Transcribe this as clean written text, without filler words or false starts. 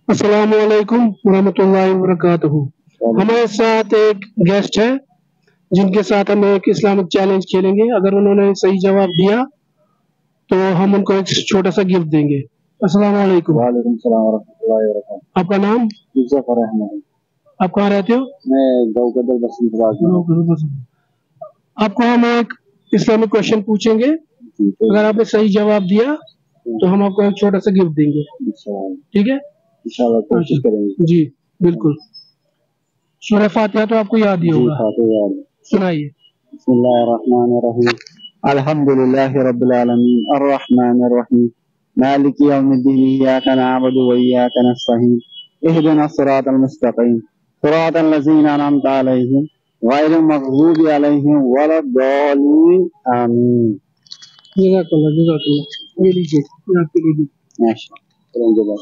अस्सलाम वालेकुम वरहमतुल्लाहि वबरकातुहू। हमारे साथ एक गेस्ट है जिनके साथ हम एक इस्लामिक चैलेंज खेलेंगे। अगर उन्होंने सही जवाब दिया तो हम उनको एक छोटा सा गिफ्ट देंगे। अस्सलाम वालेकुम। वालेकुम सलाम वरहमतुल्लाहि वबरकातुहू। आपका नाम? जुल्फर अहमद। आप कहाँ रहते हो? मैं गौकदर बसंतबाग में। आपको हम एक इस्लामिक क्वेश्चन पूछेंगे। अगर आपने सही जवाब दिया तो हम आपको एक छोटा सा गिफ्ट देंगे। ठीक है? इंशाल्लाह कोशिश करेंगे। जी बिल्कुल। सूरह फातिहा तो आपको याद ही होगा। सुनाइए। बिस्मिल्लाहिर्रहमानिर्रहीम। अल्हम्दुलिल्लाहि रब्बिल आलमीन अर्रहमानिर्रहीम मालिकि यौमिद्दीन इय्याका नअबुदु व इय्याका नस्तईन इहदिनस सिरातल मुस्तकीम सिरातल लज़ीना अनअमता अलैहिम गैरिल मग़ज़ूबि अलैहिम वलद्दालीन आमीन। जज़ाकल्लाह। ये लीजिए, ये आपके लिए। माशाअल्लाह।